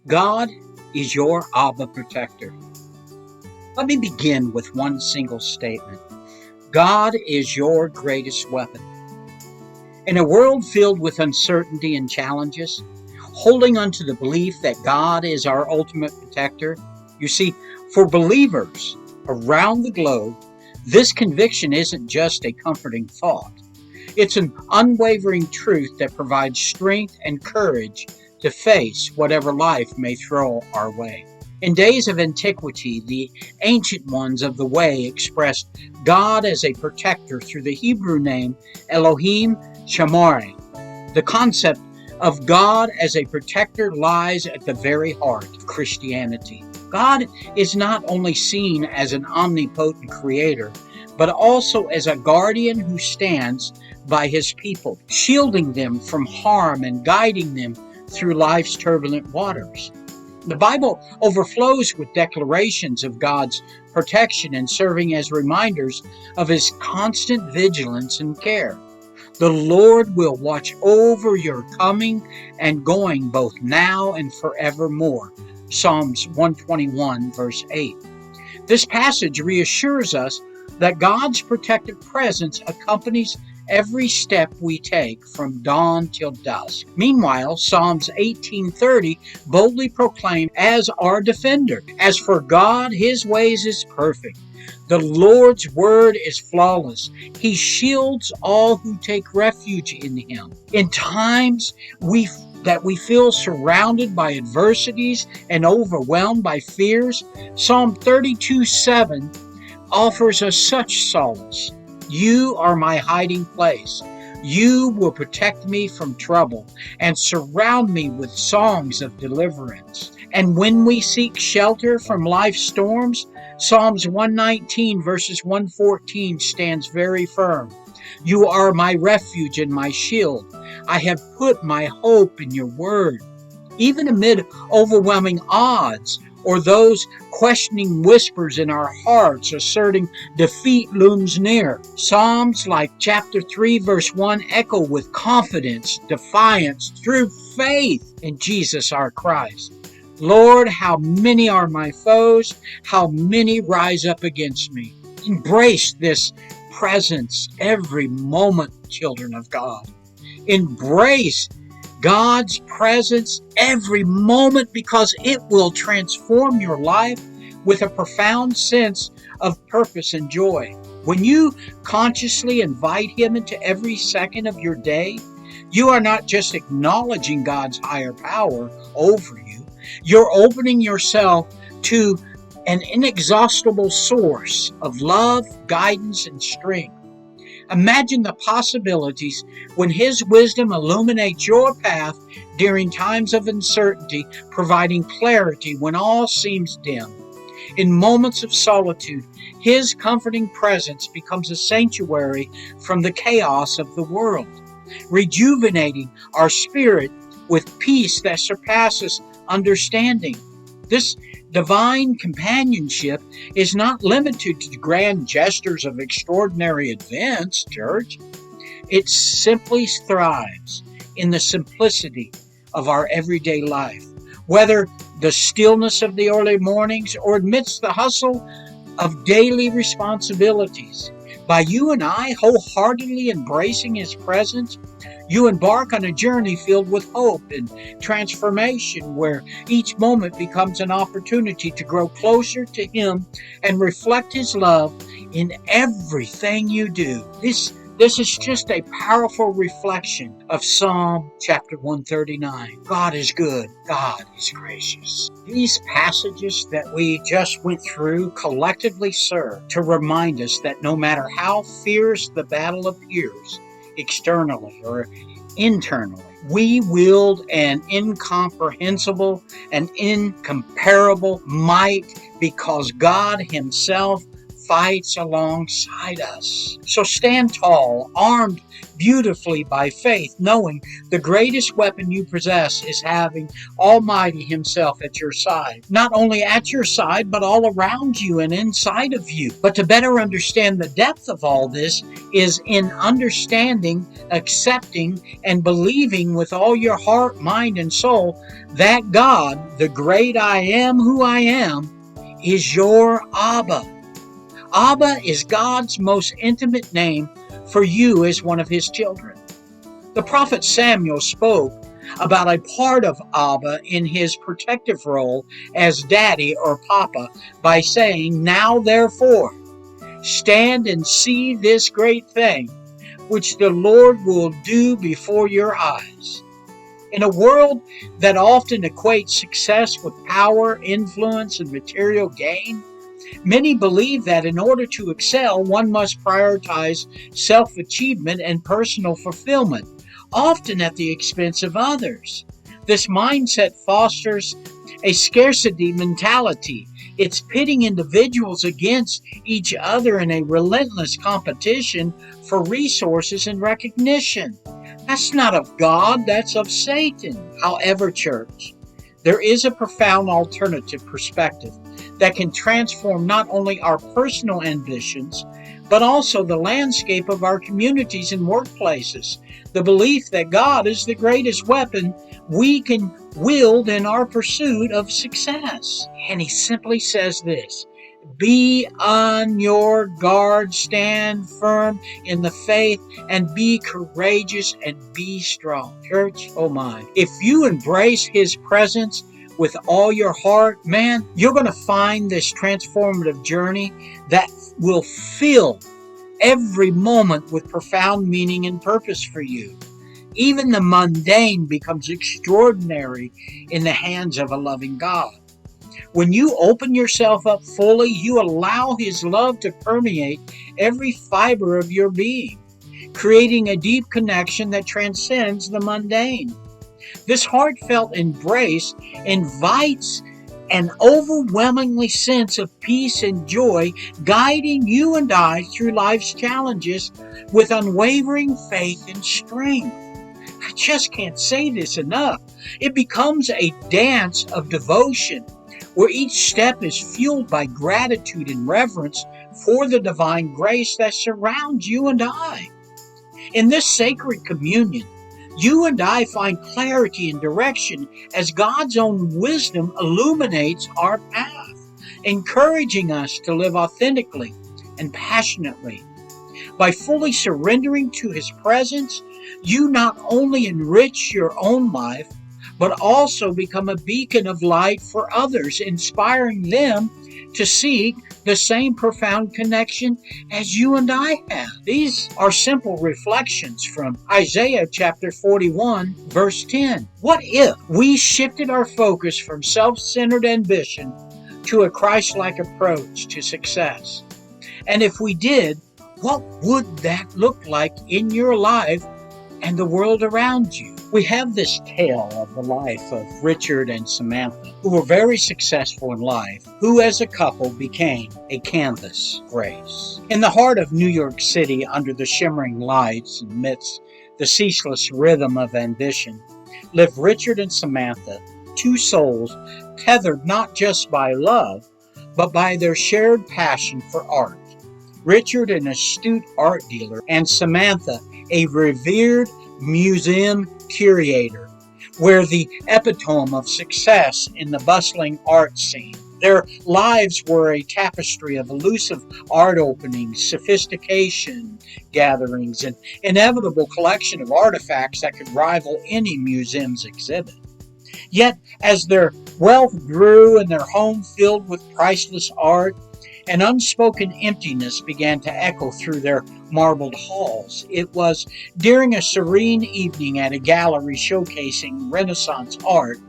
God is your Abba protector. Let me begin with one single statement. God is your greatest weapon. In a world filled with uncertainty and challenges, holding on to the belief that God is our ultimate protector, you see, for believers around the globe, this conviction isn't just a comforting thought. It's an unwavering truth that provides strength and courage to face whatever life may throw our way. In days of antiquity, the ancient ones of the way expressed God as a protector through the Hebrew name Elohim Shomri. The concept of God as a protector lies at the very heart of Christianity. God is not only seen as an omnipotent creator, but also as a guardian who stands by his people, shielding them from harm and guiding them through life's turbulent waters. The Bible overflows with declarations of God's protection and serving as reminders of his constant vigilance and care. The Lord will watch over your coming and going both now and forevermore. Psalms 121, verse 8. This passage reassures us that God's protective presence accompanies every step we take from dawn till dusk. Meanwhile, Psalms 18:30 boldly proclaimed as our defender, "As for God, his ways is perfect. The Lord's word is flawless. He shields all who take refuge in him." In times that we feel surrounded by adversities and overwhelmed by fears, Psalm 32:7 offers us such solace. "You are my hiding place. You will protect me from trouble and surround me with songs of deliverance." And when we seek shelter from life's storms, Psalms 119 verses 114 stands very firm. "You are my refuge and my shield. I have put my hope in your word." Even amid overwhelming odds, or those questioning whispers in our hearts asserting defeat looms near, Psalms like chapter 3 verse 1 echo with confidence, defiance, through faith in Jesus our Christ. "Lord, how many are my foes? How many rise up against me?" Embrace this presence every moment, children of God. Embrace God's presence every moment, because it will transform your life with a profound sense of purpose and joy. When you consciously invite him into every second of your day, you are not just acknowledging God's higher power over you, you're opening yourself to an inexhaustible source of love, guidance, and strength. Imagine the possibilities when his wisdom illuminates your path during times of uncertainty, providing clarity when all seems dim. In moments of solitude, his comforting presence becomes a sanctuary from the chaos of the world, rejuvenating our spirit with peace that surpasses understanding. This divine companionship is not limited to grand gestures of extraordinary events, church. It simply thrives in the simplicity of our everyday life. Whether the stillness of the early mornings or amidst the hustle of daily responsibilities, by you and I wholeheartedly embracing his presence, you embark on a journey filled with hope and transformation, where each moment becomes an opportunity to grow closer to him and reflect his love in everything you do. This is just a powerful reflection of Psalm chapter 139. God is good. God is gracious. These passages that we just went through collectively serve to remind us that no matter how fierce the battle appears, externally or internally, we wield an incomprehensible and incomparable might, because God himself fights alongside us. So stand tall, armed beautifully by faith, knowing the greatest weapon you possess is having Almighty Himself at your side. Not only at your side, but all around you and inside of you. But to better understand the depth of all this is in understanding, accepting, and believing with all your heart, mind, and soul that God, the great I am who I am, is your Abba. Abba is God's most intimate name for you as one of His children. The prophet Samuel spoke about a part of Abba in his protective role as daddy or papa by saying, "Now therefore, stand and see this great thing, which the Lord will do before your eyes." In a world that often equates success with power, influence, and material gain, many believe that in order to excel, one must prioritize self-achievement and personal fulfillment, often at the expense of others. This mindset fosters a scarcity mentality. It's pitting individuals against each other in a relentless competition for resources and recognition. That's not of God, that's of Satan. However, church, there is a profound alternative perspective that can transform not only our personal ambitions, but also the landscape of our communities and workplaces. The belief that God is the greatest weapon we can wield in our pursuit of success. And he simply says this: be on your guard, stand firm in the faith, and be courageous and be strong. Church, oh my. If you embrace His presence with all your heart, man, you're going to find this transformative journey that will fill every moment with profound meaning and purpose for you. Even the mundane becomes extraordinary in the hands of a loving God. When you open yourself up fully, you allow His love to permeate every fiber of your being, creating a deep connection that transcends the mundane. This heartfelt embrace invites an overwhelmingly sense of peace and joy, guiding you and I through life's challenges with unwavering faith and strength. I just can't say this enough. It becomes a dance of devotion, where each step is fueled by gratitude and reverence for the divine grace that surrounds you and I. In this sacred communion, you and I find clarity and direction as God's own wisdom illuminates our path, encouraging us to live authentically and passionately. By fully surrendering to His presence, you not only enrich your own life, but also become a beacon of light for others, inspiring them to seek the same profound connection as you and I have. These are simple reflections from Isaiah chapter 41, verse 10. What if we shifted our focus from self-centered ambition to a Christ-like approach to success? And if we did, what would that look like in your life and the world around you? We have this tale of the life of Richard and Samantha, who were very successful in life, who as a couple became a canvas grace. In the heart of New York City, under the shimmering lights, amidst the ceaseless rhythm of ambition, live Richard and Samantha, two souls tethered not just by love, but by their shared passion for art. Richard, an astute art dealer, and Samantha, a revered museum curator, were the epitome of success in the bustling art scene. Their lives were a tapestry of elusive art openings, sophistication gatherings, and inevitable collection of artifacts that could rival any museum's exhibit. Yet, as their wealth grew and their home filled with priceless art, an unspoken emptiness began to echo through their marbled halls. It was during a serene evening at a gallery showcasing Renaissance art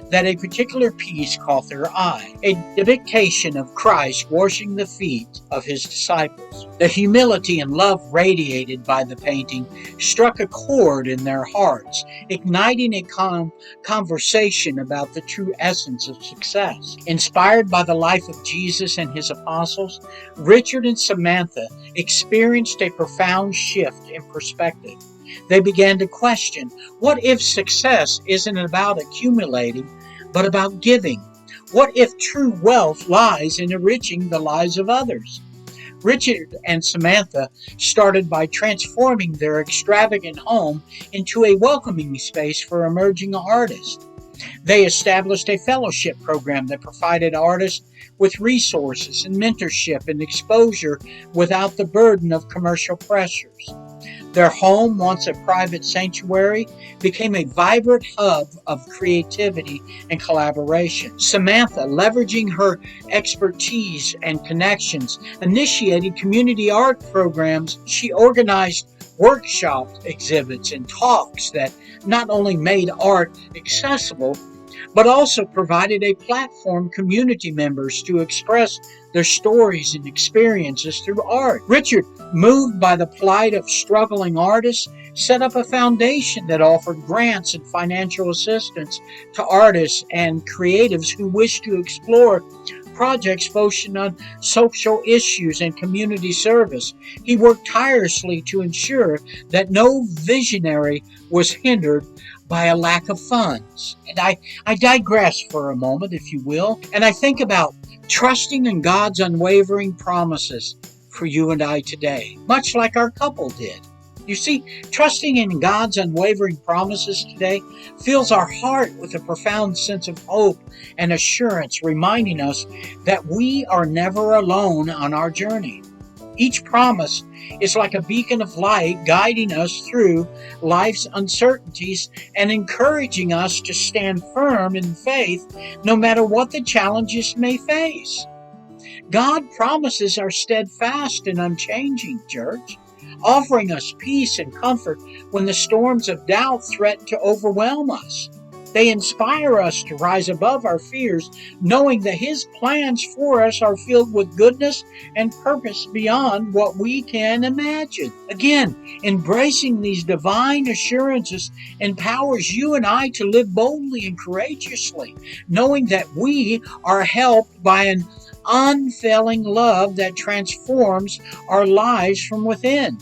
that a particular piece caught their eye, a depiction of Christ washing the feet of his disciples. The humility and love radiated by the painting struck a chord in their hearts, igniting a conversation about the true essence of success. Inspired by the life of Jesus and his apostles, Richard and Samantha experienced a profound shift in perspective. They began to question, what if success isn't about accumulating, but about giving? What if true wealth lies in enriching the lives of others? Richard and Samantha started by transforming their extravagant home into a welcoming space for emerging artists. They established a fellowship program that provided artists with resources and mentorship and exposure without the burden of commercial pressures. Their home, once a private sanctuary, became a vibrant hub of creativity and collaboration. Samantha, leveraging her expertise and connections, initiated community art programs. She organized workshops, exhibits, and talks that not only made art accessible, but also provided a platform for community members to express their stories and experiences through art. Richard, moved by the plight of struggling artists, set up a foundation that offered grants and financial assistance to artists and creatives who wished to explore projects focusing on social issues and community service. He worked tirelessly to ensure that no visionary was hindered by a lack of funds. And I digress for a moment, if you will, and I think about trusting in God's unwavering promises for you and I today, much like our couple did. You see, trusting in God's unwavering promises today fills our heart with a profound sense of hope and assurance, reminding us that we are never alone on our journey. Each promise is like a beacon of light guiding us through life's uncertainties and encouraging us to stand firm in faith no matter what the challenges may face. God promises are steadfast and unchanging, church, offering us peace and comfort when the storms of doubt threaten to overwhelm us. They inspire us to rise above our fears, knowing that His plans for us are filled with goodness and purpose beyond what we can imagine. Again, embracing these divine assurances empowers you and I to live boldly and courageously, knowing that we are helped by an unfailing love that transforms our lives from within.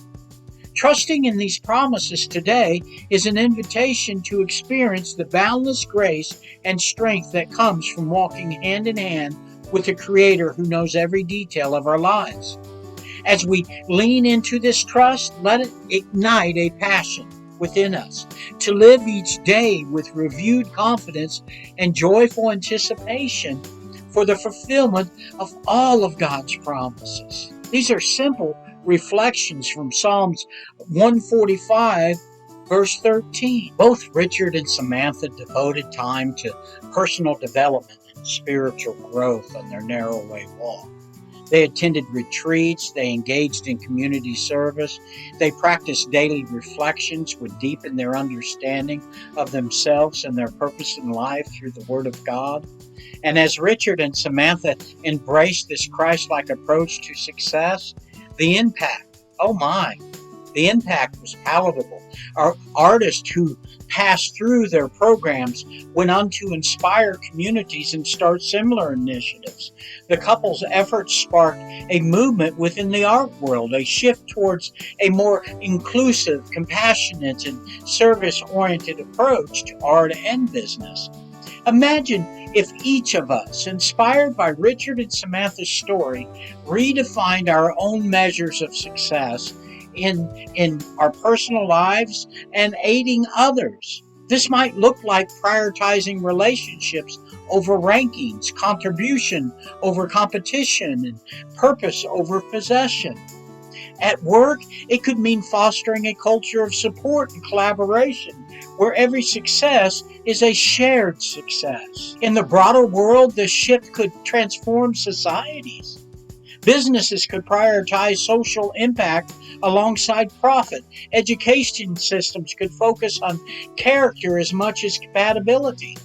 Trusting in these promises today is an invitation to experience the boundless grace and strength that comes from walking hand in hand with the Creator who knows every detail of our lives. As we lean into this trust, let it ignite a passion within us to live each day with renewed confidence and joyful anticipation for the fulfillment of all of God's promises. These are simple reflections from Psalms 145, verse 13. Both Richard and Samantha devoted time to personal development and spiritual growth on their narrow way walk. They attended retreats, they engaged in community service, they practiced daily reflections would deepen their understanding of themselves and their purpose in life through the Word of God. And as Richard and Samantha embraced this Christ-like approach to success, the impact was palatable. Our artists who passed through their programs went on to inspire communities and start similar initiatives. The couple's efforts sparked a movement within the art world, a shift towards a more inclusive, compassionate, and service-oriented approach to art and business. Imagine if each of us, inspired by Richard and Samantha's story, redefined our own measures of success in our personal lives and aiding others. This might look like prioritizing relationships over rankings, contribution over competition, and purpose over possession. At work, it could mean fostering a culture of support and collaboration where every success is a shared success. In the broader world, this shift could transform societies. Businesses could prioritize social impact alongside profit. Education systems could focus on character as much as compatibility.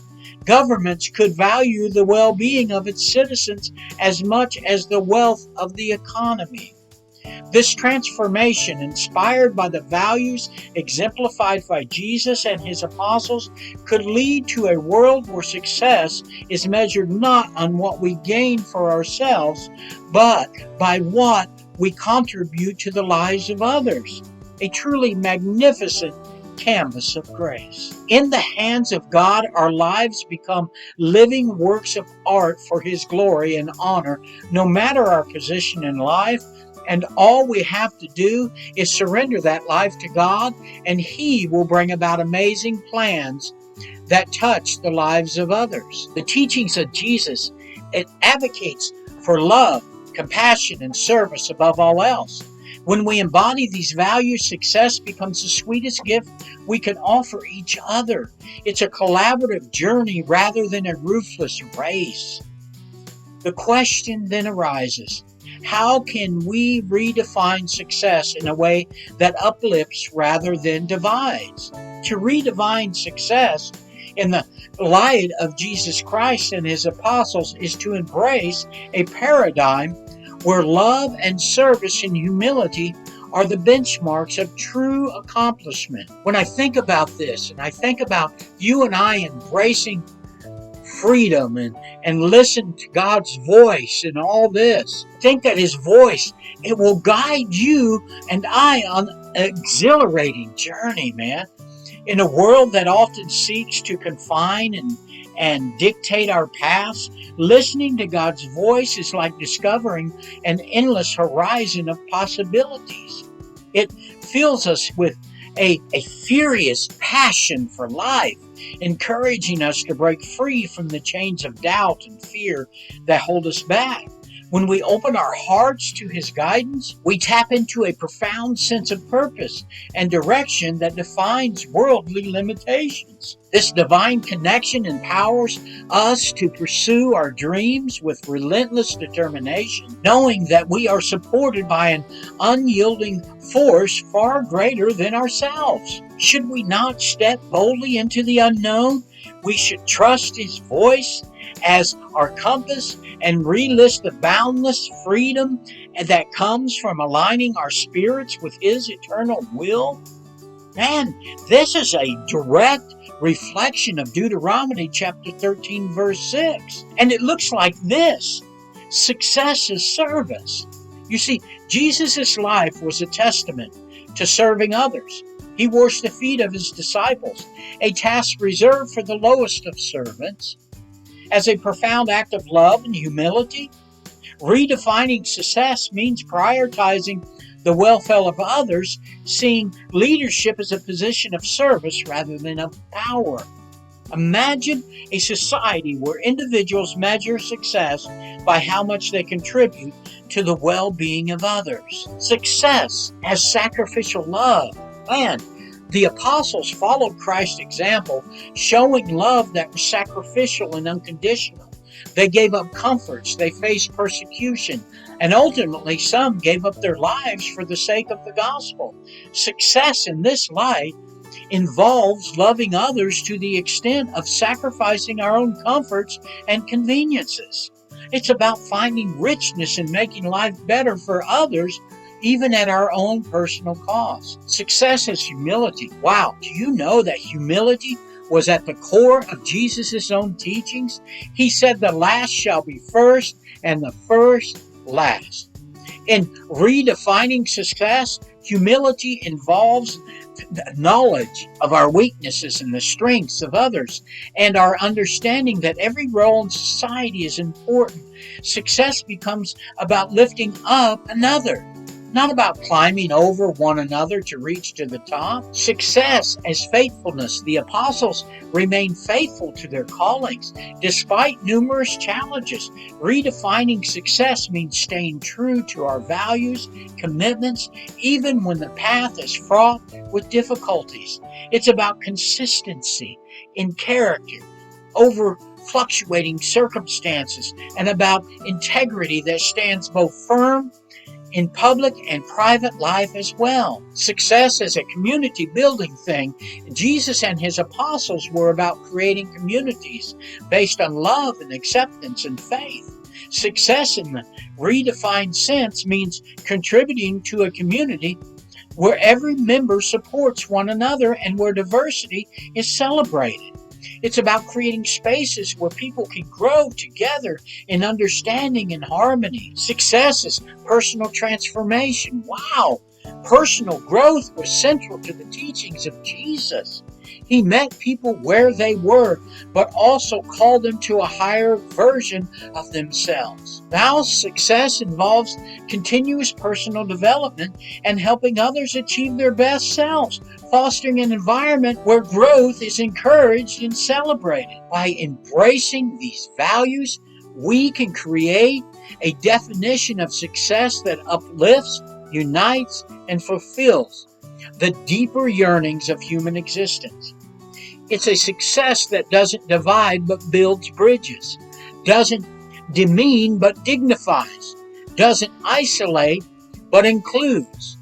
Governments could value the well-being of its citizens as much as the wealth of the economy. This transformation, inspired by the values exemplified by Jesus and his apostles, could lead to a world where success is measured not on what we gain for ourselves, but by what we contribute to the lives of others. A truly magnificent canvas of grace. In the hands of God, our lives become living works of art for his glory and honor, no matter our position in life. And all we have to do is surrender that life to God, and he will bring about amazing plans that touch the lives of others. The teachings of Jesus, it advocates for love, compassion, and service above all else. When we embody these values, success becomes the sweetest gift we can offer each other. It's a collaborative journey rather than a ruthless race. The question then arises, how can we redefine success in a way that uplifts rather than divides? To redefine success in the light of Jesus Christ and his apostles is to embrace a paradigm where love and service and humility are the benchmarks of true accomplishment. When I think about this, and I think about you and I embracing freedom and listen to God's voice and all this, think that his voice, it will guide you and I on an exhilarating journey, man. In a world that often seeks to confine and dictate our paths, listening to God's voice is like discovering an endless horizon of possibilities. It fills us with a furious passion for life, encouraging us to break free from the chains of doubt and fear that hold us back. When we open our hearts to his guidance, we tap into a profound sense of purpose and direction that defines worldly limitations. This divine connection empowers us to pursue our dreams with relentless determination, knowing that we are supported by an unyielding force far greater than ourselves. Should we not step boldly into the unknown? We should trust his voice as our compass and relist the boundless freedom that comes from aligning our spirits with his eternal will. Man, this is a direct reflection of Deuteronomy chapter 13, verse 6. And it looks like this. Success is service. You see, Jesus' life was a testament to serving others. He washed the feet of his disciples, a task reserved for the lowest of servants. As a profound act of love and humility, redefining success means prioritizing the welfare of others, seeing leadership as a position of service rather than of power. Imagine a society where individuals measure success by how much they contribute to the well-being of others. Success as sacrificial love. Man, the apostles followed Christ's example, showing love that was sacrificial and unconditional. They gave up comforts, they faced persecution, and ultimately some gave up their lives for the sake of the gospel. Success in this light involves loving others to the extent of sacrificing our own comforts and conveniences. It's about finding richness in making life better for others, even at our own personal cost. Success is humility. Wow, do you know that humility was at the core of Jesus' own teachings? He said the last shall be first and the first last. In redefining success, humility involves knowledge of our weaknesses and the strengths of others, and our understanding that every role in society is important. Success becomes about lifting up another, not about climbing over one another to reach to the top. Success as faithfulness. The apostles remained faithful to their callings despite numerous challenges. Redefining success means staying true to our values, commitments, even when the path is fraught with difficulties. It's about consistency in character over fluctuating circumstances and about integrity that stands both firm in public and private life as well. Success as a community building thing. Jesus and his apostles were about creating communities based on love and acceptance and faith. Success in the redefined sense means contributing to a community where every member supports one another and where diversity is celebrated. It's about creating spaces where people can grow together in understanding and harmony. Success is personal transformation. Wow! Personal growth was central to the teachings of Jesus. He met people where they were, but also called them to a higher version of themselves. Now, success involves continuous personal development and helping others achieve their best selves, fostering an environment where growth is encouraged and celebrated. By embracing these values, we can create a definition of success that uplifts, unites, and fulfills the deeper yearnings of human existence. It's a success that doesn't divide but builds bridges, doesn't demean but dignifies, doesn't isolate but includes.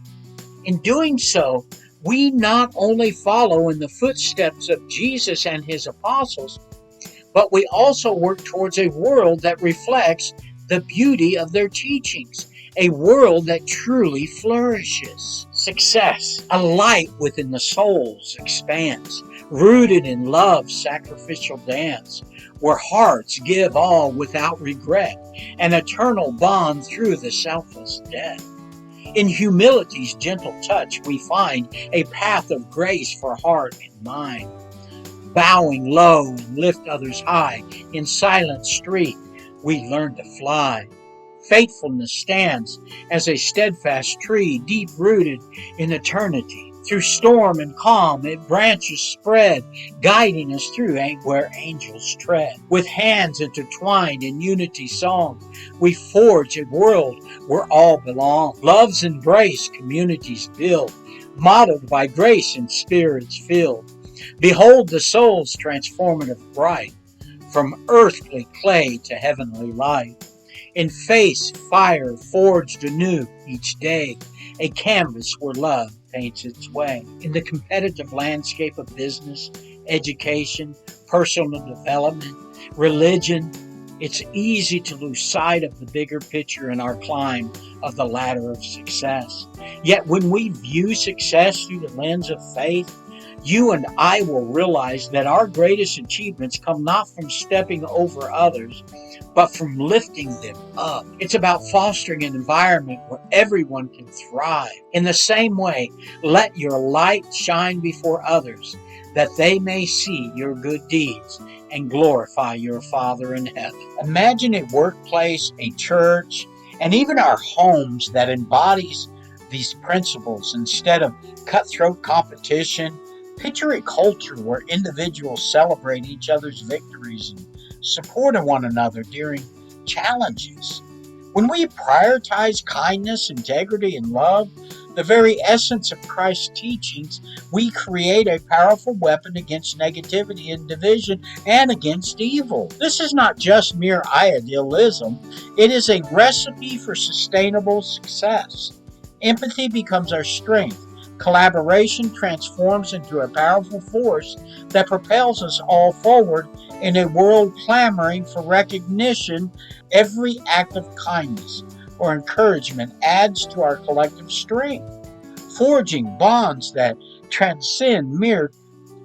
In doing so, we not only follow in the footsteps of Jesus and his apostles, but we also work towards a world that reflects the beauty of their teachings, a world that truly flourishes. Success, a light within the soul's expanse, rooted in love's sacrificial dance, where hearts give all without regret, an eternal bond through the selfless death. In humility's gentle touch, we find a path of grace for heart and mind. Bowing low and lift others high, in silent street, we learn to fly. Faithfulness stands as a steadfast tree, deep-rooted in eternity. Through storm and calm, its branches spread, guiding us through where angels tread. With hands intertwined in unity song, we forge a world where all belong. Love's embrace, communities build, modeled by grace and spirits filled. Behold the soul's transformative bright, from earthly clay to heavenly light. In face, fire forged anew each day, a canvas where love paints its way. In the competitive landscape of business, education, personal development, religion, it's easy to lose sight of the bigger picture in our climb of the ladder of success. Yet when we view success through the lens of faith, you and I will realize that our greatest achievements come not from stepping over others, but from lifting them up. It's about fostering an environment where everyone can thrive. In the same way, let your light shine before others, that they may see your good deeds and glorify your Father in heaven. Imagine a workplace, a church, and even our homes that embodies these principles instead of cutthroat competition. Picture a culture where individuals celebrate each other's victories and support one another during challenges. When we prioritize kindness, integrity, and love, the very essence of Christ's teachings, we create a powerful weapon against negativity and division and against evil. This is not just mere idealism, it is a recipe for sustainable success. Empathy becomes our strength. Collaboration transforms into a powerful force that propels us all forward in a world clamoring for recognition. Every act of kindness or encouragement adds to our collective strength, forging bonds that transcend mere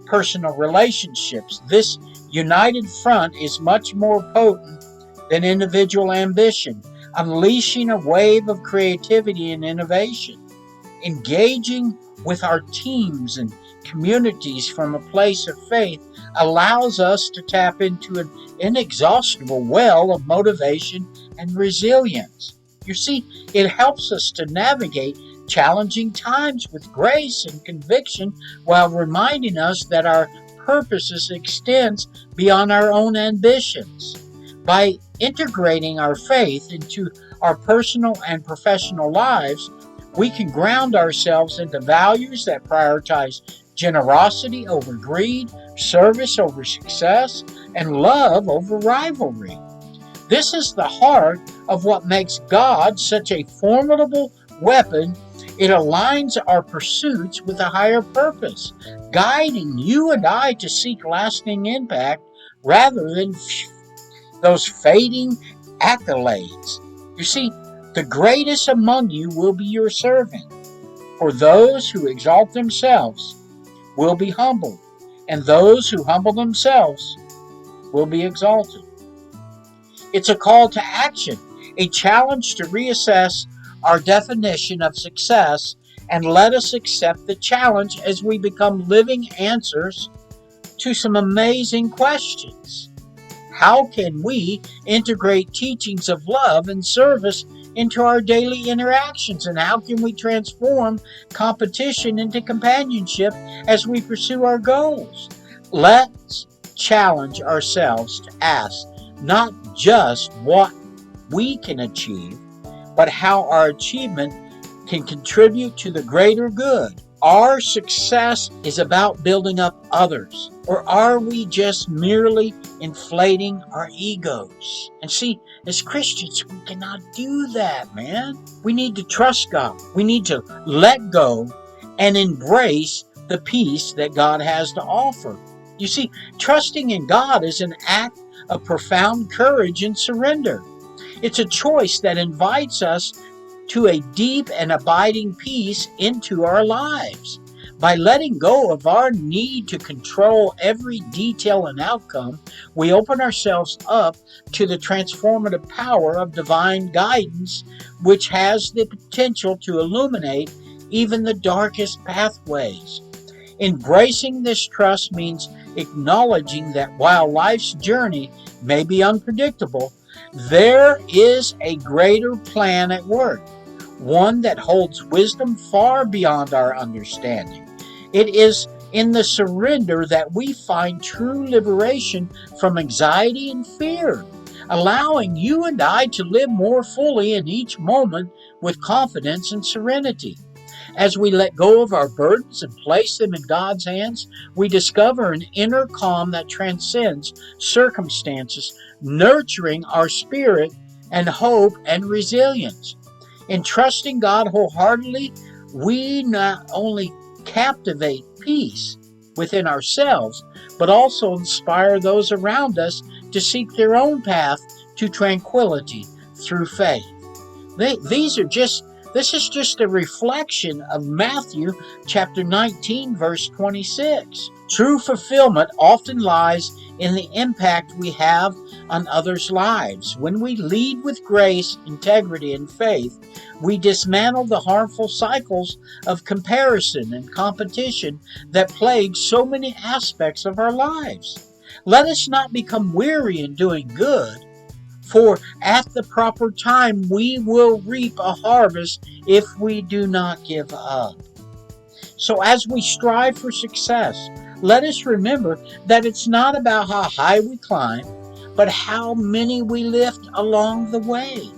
personal relationships. This united front is much more potent than individual ambition, unleashing a wave of creativity and innovation. Engaging with our teams and communities from a place of faith allows us to tap into an inexhaustible well of motivation and resilience. You see, it helps us to navigate challenging times with grace and conviction while reminding us that our purposes extends beyond our own ambitions. By integrating our faith into our personal and professional lives, we can ground ourselves into values that prioritize generosity over greed, service over success, and love over rivalry. This is the heart of what makes God such a formidable weapon. It aligns our pursuits with a higher purpose, guiding you and I to seek lasting impact rather than those fading accolades. You see, the greatest among you will be your servant, for those who exalt themselves will be humbled, and those who humble themselves will be exalted. It's a call to action, a challenge to reassess our definition of success, and let us accept the challenge as we become living answers to some amazing questions. How can we integrate teachings of love and service into our daily interactions? And how can we transform competition into companionship as we pursue our goals? Let's challenge ourselves to ask not just what we can achieve, but how our achievement can contribute to the greater good. Our success is about building up others, or are we just merely inflating our egos? And see, as Christians, we cannot do that, man. We need to trust God. We need to let go and embrace the peace that God has to offer. You see, trusting in God is an act of profound courage and surrender. It's a choice that invites us to a deep and abiding peace into our lives. By letting go of our need to control every detail and outcome, we open ourselves up to the transformative power of divine guidance, which has the potential to illuminate even the darkest pathways. Embracing this trust means acknowledging that while life's journey may be unpredictable, there is a greater plan at work, one that holds wisdom far beyond our understanding. It is in the surrender that we find true liberation from anxiety and fear, allowing you and I to live more fully in each moment with confidence and serenity. As we let go of our burdens and place them in God's hands, we discover an inner calm that transcends circumstances, nurturing our spirit and hope and resilience. In trusting God wholeheartedly, we not only captivate peace within ourselves, but also inspire those around us to seek their own path to tranquility through faith. This is just a reflection of Matthew chapter 19, verse 26. True fulfillment often lies in the impact we have on others' lives. When we lead with grace, integrity, and faith, we dismantle the harmful cycles of comparison and competition that plague so many aspects of our lives. Let us not become weary in doing good, for at the proper time we will reap a harvest if we do not give up. So as we strive for success, let us remember that it's not about how high we climb, but how many we lift along the way.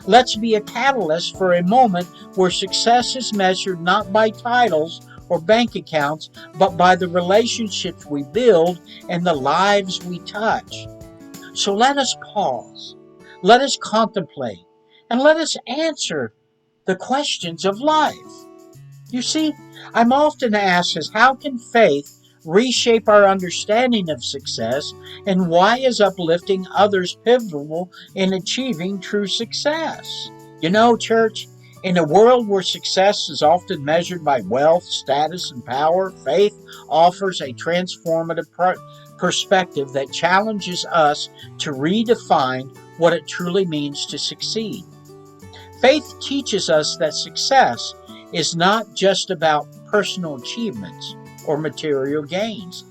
Let's be a catalyst for a moment where success is measured not by titles or bank accounts, but by the relationships we build and the lives we touch. So let us pause, let us contemplate, and let us answer the questions of life. You see, I'm often asked is how can faith reshape our understanding of success, and why is uplifting others pivotal in achieving true success? You know, church, in a world where success is often measured by wealth, status, and power, faith offers a transformative perspective that challenges us to redefine what it truly means to succeed. Faith teaches us that success is not just about personal achievements or material gains.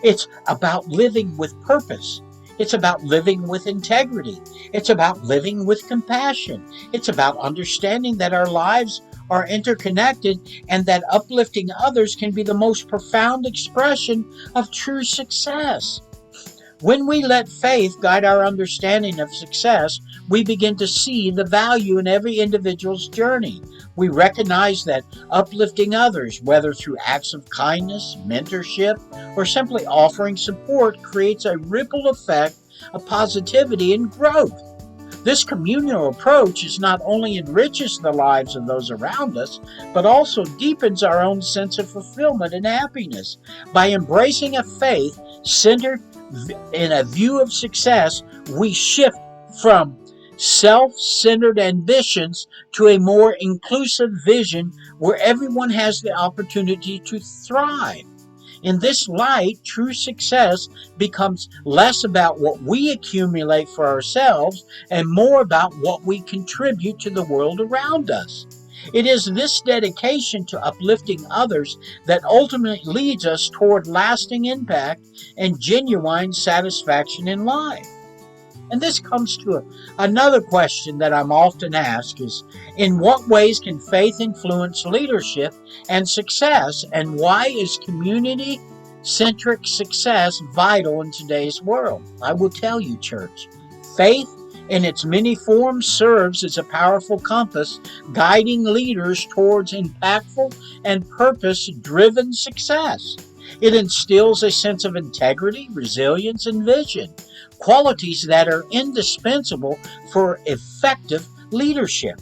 It's about living with purpose. It's about living with integrity. It's about living with compassion. It's about understanding that our lives are interconnected and that uplifting others can be the most profound expression of true success. When we let faith guide our understanding of success, we begin to see the value in every individual's journey. We recognize that uplifting others, whether through acts of kindness, mentorship, or simply offering support, creates a ripple effect of positivity and growth. This communal approach is not only enriches the lives of those around us, but also deepens our own sense of fulfillment and happiness. By embracing a faith centered in a view of success, we shift from self-centered ambitions to a more inclusive vision where everyone has the opportunity to thrive. In this light, true success becomes less about what we accumulate for ourselves and more about what we contribute to the world around us. It is this dedication to uplifting others that ultimately leads us toward lasting impact and genuine satisfaction in life. And this comes to another question that I'm often asked is, in what ways can faith influence leadership and success, and why is community-centric success vital in today's world? I will tell you, church, faith in its many forms serves as a powerful compass guiding leaders towards impactful and purpose-driven success. It instills a sense of integrity, resilience, and vision, qualities that are indispensable for effective leadership.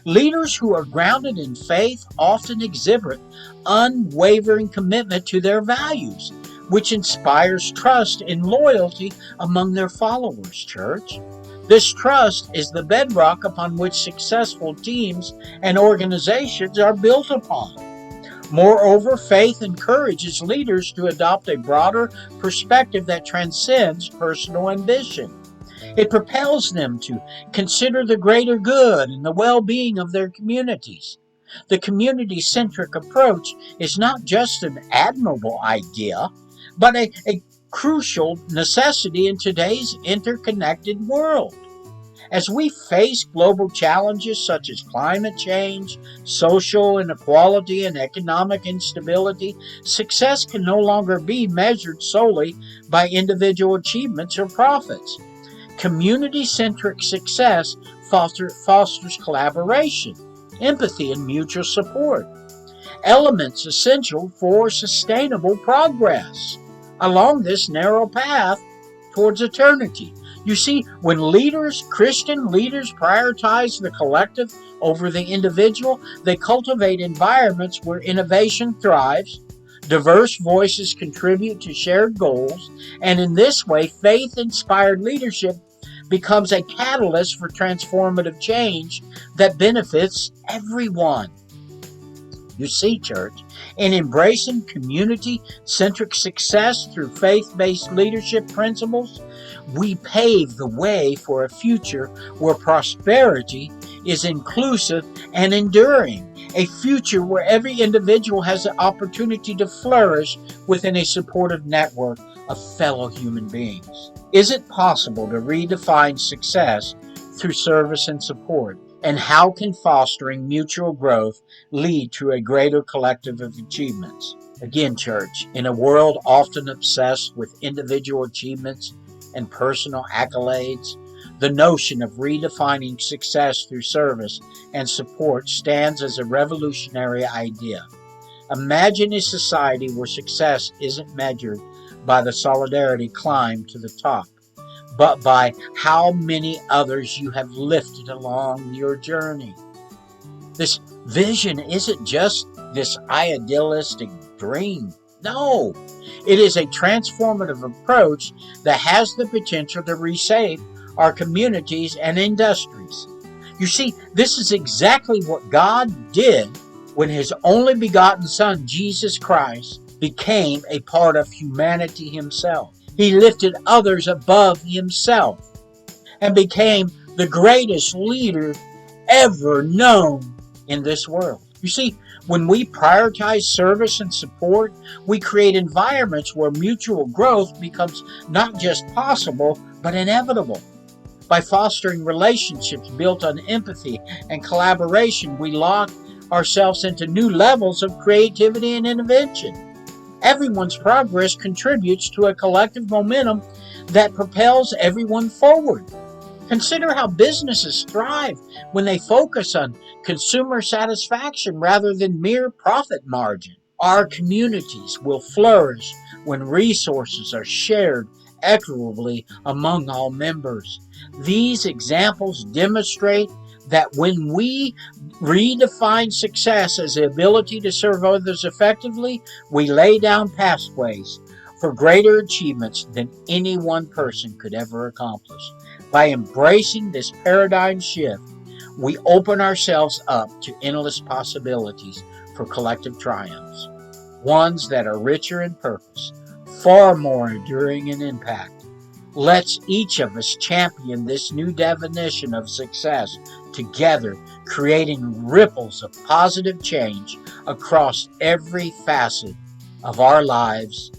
Leaders who are grounded in faith often exhibit unwavering commitment to their values, which inspires trust and loyalty among their followers, church. This trust is the bedrock upon which successful teams and organizations are built upon. Moreover, faith encourages leaders to adopt a broader perspective that transcends personal ambition. It propels them to consider the greater good and the well-being of their communities. The community-centric approach is not just an admirable idea, but a crucial necessity in today's interconnected world. As we face global challenges such as climate change, social inequality, and economic instability, success can no longer be measured solely by individual achievements or profits. Community-centric success fosters collaboration, empathy, and mutual support, elements essential for sustainable progress along this narrow path towards eternity. You see, when Christian leaders, prioritize the collective over the individual, they cultivate environments where innovation thrives, diverse voices contribute to shared goals, and in this way, faith-inspired leadership becomes a catalyst for transformative change that benefits everyone. You see, church, in embracing community-centric success through faith-based leadership principles, we pave the way for a future where prosperity is inclusive and enduring, a future where every individual has the opportunity to flourish within a supportive network of fellow human beings. Is it possible to redefine success through service and support? And how can fostering mutual growth lead to a greater collective of achievements? Again, church, in a world often obsessed with individual achievements and personal accolades, the notion of redefining success through service and support stands as a revolutionary idea. Imagine a society where success isn't measured by the solidarity climb to the top, but by how many others you have lifted along your journey. This vision isn't just this idealistic dream. No, it is a transformative approach that has the potential to reshape our communities and industries. You see, this is exactly what God did when His only begotten Son, Jesus Christ, became a part of humanity Himself. He lifted others above Himself and became the greatest leader ever known in this world. You see, when we prioritize service and support, we create environments where mutual growth becomes not just possible, but inevitable. By fostering relationships built on empathy and collaboration, we lock ourselves into new levels of creativity and innovation. Everyone's progress contributes to a collective momentum that propels everyone forward. Consider how businesses thrive when they focus on consumer satisfaction rather than mere profit margin. Our communities will flourish when resources are shared equitably among all members. These examples demonstrate that when we redefine success as the ability to serve others effectively, we lay down pathways for greater achievements than any one person could ever accomplish. By embracing this paradigm shift, we open ourselves up to endless possibilities for collective triumphs, ones that are richer in purpose, far more enduring in impact. Let's each of us champion this new definition of success together, creating ripples of positive change across every facet of our lives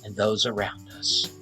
and those around us.